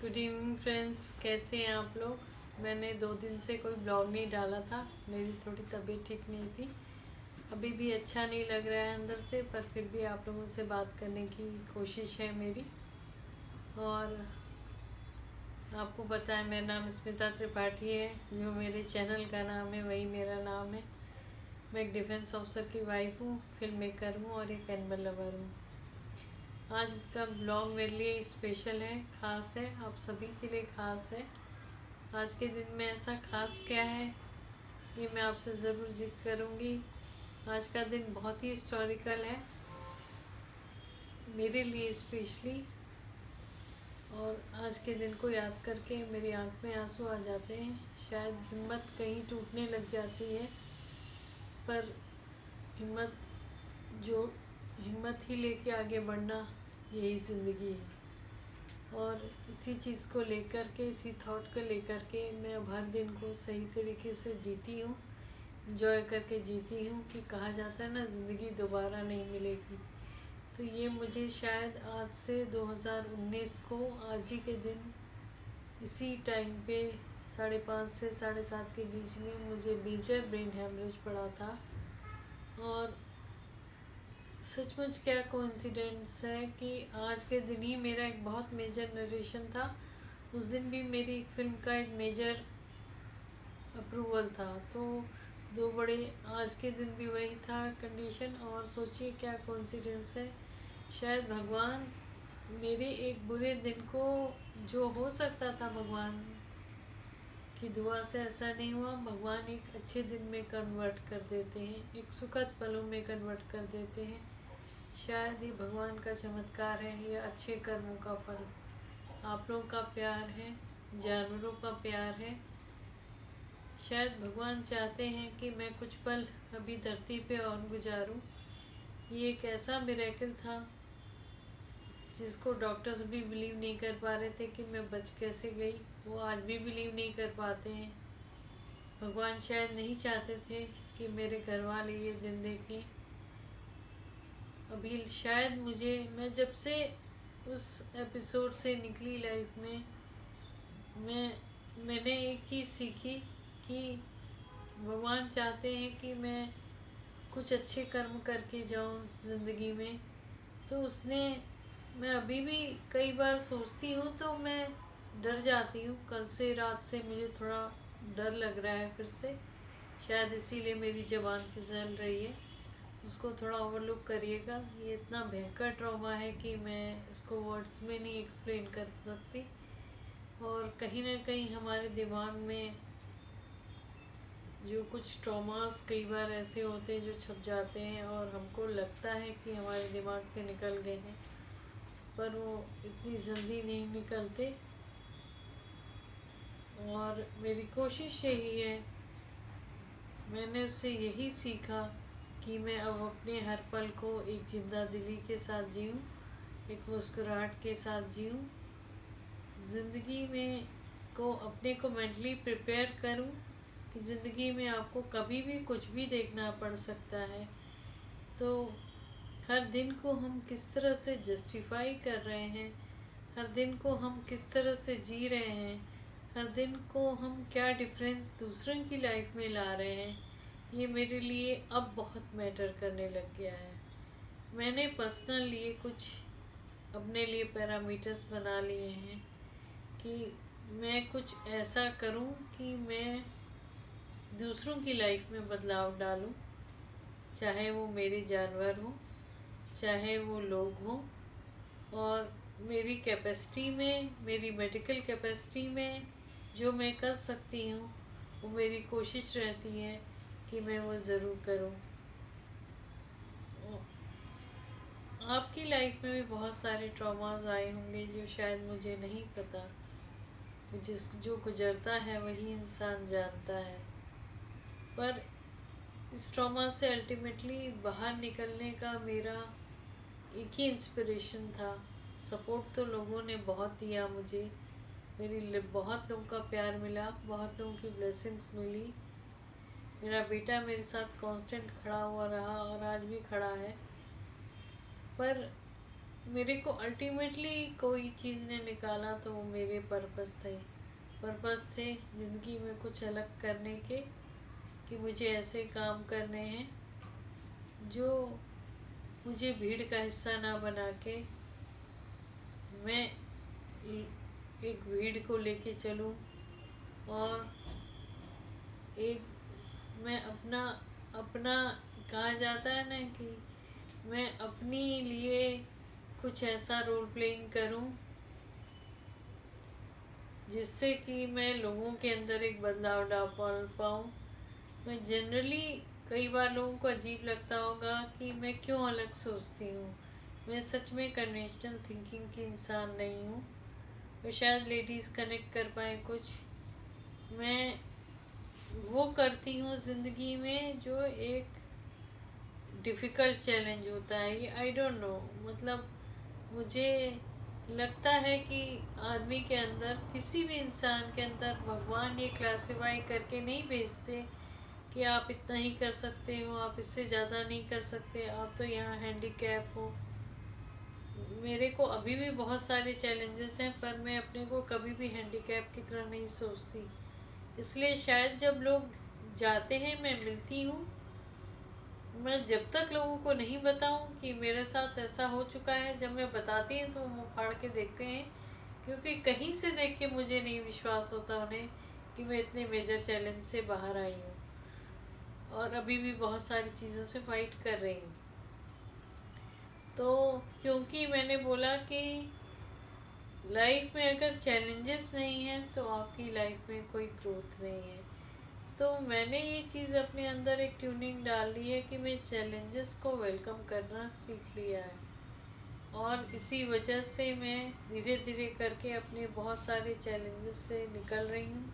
Good evening friends, कैसे हैं आप लोग। मैंने 2 दिन से कोई ब्लॉग नहीं डाला था। मेरी थोड़ी तबीयत ठीक नहीं थी। अभी भी अच्छा नहीं लग रहा है अंदर से, पर फिर भी आप लोगों से बात करने की कोशिश है मेरी। और आपको पता है मेरा नाम स्मिता त्रिपाठी है। जो मेरे चैनल का नाम है वही मेरा नाम है। मैं एक डिफेंस ऑफिसर की वाइफ हूँ, फिल्म मेकर हूँ और एक एनिमल लवर हूँ। आज का ब्लॉग मेरे लिए स्पेशल है, ख़ास है, आप सभी के लिए ख़ास है। आज के दिन में ऐसा ख़ास क्या है ये मैं आपसे ज़रूर जिक्र करूँगी। आज का दिन बहुत ही हिस्टोरिकल है मेरे लिए स्पेशली। और आज के दिन को याद करके मेरी आंख में आंसू आ जाते हैं। शायद हिम्मत कहीं टूटने लग जाती है, पर हिम्मत जो हिम्मत ही लेके आगे बढ़ना, यही ज़िंदगी है। और इसी चीज़ को लेकर के, इसी थॉट को लेकर के मैं अब हर दिन को सही तरीके से जीती हूँ, इंजॉय करके जीती हूँ। कि कहा जाता है ना, ज़िंदगी दोबारा नहीं मिलेगी। तो ये मुझे शायद आज से 2019 को आज ही के दिन इसी टाइम पे 5:30 से 7:30 के बीच में मुझे मेजर ब्रेन हेमरेज पड़ा था। और सचमुच क्या कोइंसिडेंस है कि आज के दिन ही मेरा एक बहुत मेजर नरेशन था। उस दिन भी मेरी एक फिल्म का एक मेजर अप्रूवल था। तो दो बड़े, आज के दिन भी वही था कंडीशन। और सोचिए क्या कोइंसिडेंस है। शायद भगवान मेरे एक बुरे दिन को, जो हो सकता था भगवान की दुआ से ऐसा नहीं हुआ, भगवान एक अच्छे दिन में कन्वर्ट कर देते हैं, एक सुखद पलों में कन्वर्ट कर देते हैं। शायद ये भगवान का चमत्कार है, ये अच्छे कर्मों का फल, आप लोगों का प्यार है, जानवरों का प्यार है। शायद भगवान चाहते हैं कि मैं कुछ पल अभी धरती पे और गुजारूं। ये एक ऐसा मिरेकल था जिसको डॉक्टर्स भी बिलीव नहीं कर पा रहे थे कि मैं बच कैसे गई। वो आज भी बिलीव नहीं कर पाते हैं। भगवान शायद नहीं चाहते थे कि मेरे घर वाले ये दिन देखें। अभी शायद मैं जब से उस एपिसोड से निकली लाइफ में, मैंने एक चीज़ सीखी कि भगवान चाहते हैं कि मैं कुछ अच्छे कर्म करके जाऊं ज़िंदगी में। तो उसने, मैं अभी भी कई बार सोचती हूँ तो मैं डर जाती हूँ। कल से रात से मुझे थोड़ा डर लग रहा है फिर से। शायद इसीलिए मेरी ज़बान फिसल रही है, उसको थोड़ा ओवरलुक करिएगा। ये इतना भयंकर ट्रॉमा है कि मैं इसको वर्ड्स में नहीं एक्सप्लेन कर सकती। और कहीं ना कहीं हमारे दिमाग में जो कुछ ट्रॉमास कई बार ऐसे होते हैं जो छप जाते हैं और हमको लगता है कि हमारे दिमाग से निकल गए हैं, पर वो इतनी जल्दी नहीं निकलते। और मेरी कोशिश यही है, मैंने उससे यही सीखा कि मैं अब अपने हर पल को एक जिंदा दिली के साथ जीऊँ, एक मुस्कुराहट के साथ जीऊँ। ज़िंदगी में को अपने को मेंटली प्रिपेयर करूँ कि ज़िंदगी में आपको कभी भी कुछ भी देखना पड़ सकता है। तो हर दिन को हम किस तरह से जस्टिफाई कर रहे हैं, हर दिन को हम किस तरह से जी रहे हैं, हर दिन को हम क्या डिफरेंस दूसरों की लाइफ में ला रहे हैं, ये मेरे लिए अब बहुत मैटर करने लग गया है। मैंने पर्सनल लिए कुछ अपने लिए पैरामीटर्स बना लिए हैं कि मैं कुछ ऐसा करूं कि मैं दूसरों की लाइफ में बदलाव डालूं। चाहे वो मेरे जानवर हों, चाहे वो लोग हों। और मेरी कैपेसिटी में, मेरी मेडिकल कैपेसिटी में जो मैं कर सकती हूँ, वो मेरी कोशिश रहती है कि मैं वो ज़रूर करूँ। आपकी लाइफ में भी बहुत सारे ट्रॉमास आए होंगे जो शायद मुझे नहीं पता। जो गुजरता है वही इंसान जानता है। पर इस ट्रॉमा से अल्टीमेटली बाहर निकलने का मेरा एक ही इंस्पिरेशन था। सपोर्ट तो लोगों ने बहुत दिया मुझे, बहुत लोगों का प्यार मिला, बहुत लोगों की ब्लेसिंग्स मिली। मेरा बेटा मेरे साथ कांस्टेंट खड़ा हुआ रहा और आज भी खड़ा है। पर मेरे को अल्टीमेटली कोई चीज़ ने निकाला तो वो मेरे पर्पस थे ज़िंदगी में कुछ अलग करने के, कि मुझे ऐसे काम करने हैं जो मुझे भीड़ का हिस्सा ना बना के मैं एक भीड़ को लेके चलूं, और एक मैं अपना अपना कहा जाता है ना कि मैं अपनी लिए कुछ ऐसा रोल प्लेइंग करूं जिससे कि मैं लोगों के अंदर एक बदलाव डाल पाऊँ। मैं जनरली, कई बार लोगों को अजीब लगता होगा कि मैं क्यों अलग सोचती हूँ। मैं सच में कन्वेंशनल थिंकिंग की इंसान नहीं हूँ। तो शायद लेडीज़ कनेक्ट कर पाए कुछ। मैं वो करती हूँ ज़िंदगी में जो एक डिफ़िकल्ट चैलेंज होता है। ये आई डोंट नो, मतलब मुझे लगता है कि आदमी के अंदर, किसी भी इंसान के अंदर भगवान ये क्लासिफाई करके नहीं भेजते कि आप इतना ही कर सकते हो, आप इससे ज़्यादा नहीं कर सकते, आप तो यहाँ हैंडीकैप हो। मेरे को अभी भी बहुत सारे चैलेंजेस हैं, पर मैं अपने को कभी भी हैंडीकैप की तरह नहीं सोचती। इसलिए शायद जब लोग जाते हैं, मैं मिलती हूँ, मैं जब तक लोगों को नहीं बताऊं कि मेरे साथ ऐसा हो चुका है, जब मैं बताती हूँ तो वो फाड़ के देखते हैं, क्योंकि कहीं से देख के मुझे नहीं विश्वास होता उन्हें कि मैं इतने मेजर चैलेंज से बाहर आई हूँ और अभी भी बहुत सारी चीज़ों से फाइट कर रही हूँ। तो क्योंकि मैंने बोला कि लाइफ में अगर चैलेंजेस नहीं हैं तो आपकी लाइफ में कोई ग्रोथ नहीं है, तो मैंने ये चीज़ अपने अंदर एक ट्यूनिंग डाल ली है कि मैं चैलेंजेस को वेलकम करना सीख लिया है। और इसी वजह से मैं धीरे धीरे करके अपने बहुत सारे चैलेंजेस से निकल रही हूँ।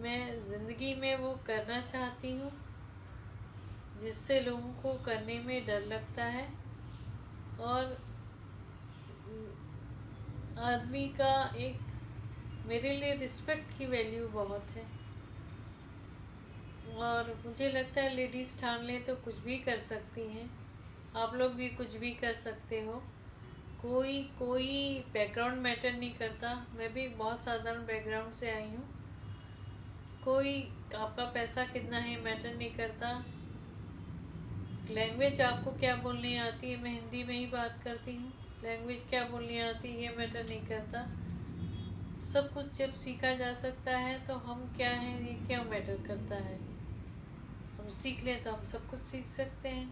मैं ज़िंदगी में वो करना चाहती हूँ जिससे लोगों को करने में डर लगता है, और आदमी का एक, मेरे लिए रिस्पेक्ट की वैल्यू बहुत है। और मुझे लगता है लेडीज़ ठान लें तो कुछ भी कर सकती हैं। आप लोग भी कुछ भी कर सकते हो। कोई कोई बैकग्राउंड मैटर नहीं करता। मैं भी बहुत साधारण बैकग्राउंड से आई हूँ। कोई आपका पैसा कितना है मैटर नहीं करता। लैंग्वेज आपको क्या बोलनी आती है, मैं हिंदी में ही बात करती हूँ, लैंग्वेज क्या बोलनी आती है ये मैटर नहीं करता। सब कुछ जब सीखा जा सकता है तो हम क्या हैं ये क्या मैटर करता है। हम सीख लें तो हम सब कुछ सीख सकते हैं।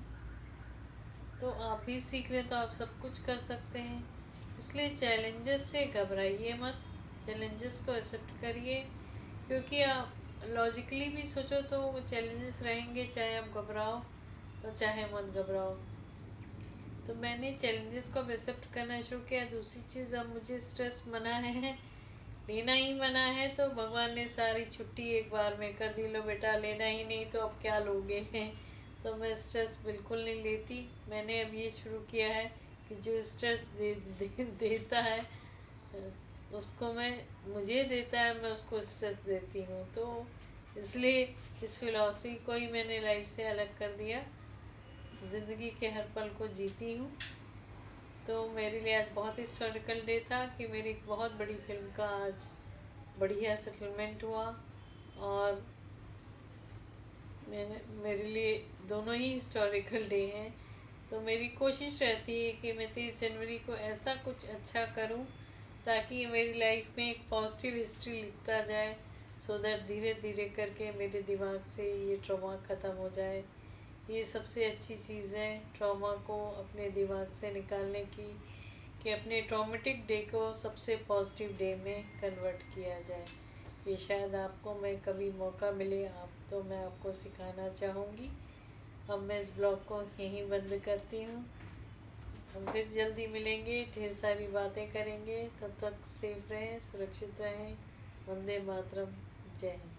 तो आप भी सीख लें तो आप सब कुछ कर सकते हैं। इसलिए चैलेंजेस से घबराइए मत, चैलेंजेस को एक्सेप्ट करिए, क्योंकि आप लॉजिकली भी सोचो तो वो चैलेंजेस रहेंगे, चाहे आप घबराओ और चाहे मत घबराओ। तो मैंने चैलेंजेस को एक्सेप्ट करना शुरू किया। दूसरी चीज़, अब मुझे स्ट्रेस मना है, लेना ही मना है, तो भगवान ने सारी छुट्टी एक बार में कर दी, लो बेटा लेना ही नहीं तो अब क्या लोगे हैं। तो मैं स्ट्रेस बिल्कुल नहीं लेती। मैंने अब ये शुरू किया है कि जो स्ट्रेस देता है उसको मैं, मुझे देता है मैं उसको स्ट्रेस देती हूँ। तो इसलिए इस फिलॉसफी को ही मैंने लाइफ से अलग कर दिया। ज़िंदगी के हर पल को जीती हूँ। तो मेरे लिए आज बहुत हिस्टोरिकल डे था कि मेरी एक बहुत बड़ी फिल्म का आज बढ़िया सेटलमेंट हुआ। और मेरे लिए दोनों ही हिस्टोरिकल डे हैं। तो मेरी कोशिश रहती है कि मैं 30 जनवरी को ऐसा कुछ अच्छा करूं ताकि मेरी लाइफ में एक पॉजिटिव हिस्ट्री लिखता जाए, सो दैट धीरे धीरे करके मेरे दिमाग से ये ट्रॉमा ख़त्म हो जाए। ये सबसे अच्छी चीज़ है ट्रॉमा को अपने दिमाग से निकालने की, कि अपने ट्रॉमेटिक डे को सबसे पॉजिटिव डे में कन्वर्ट किया जाए। ये शायद आपको मैं कभी मौका मिले आप तो मैं आपको सिखाना चाहूँगी। अब मैं इस ब्लॉग को यहीं बंद करती हूँ। हम फिर जल्दी मिलेंगे, ढेर सारी बातें करेंगे। तब तक सेफ रहें, सुरक्षित रहें। वंदे मातरम। जय हिंद।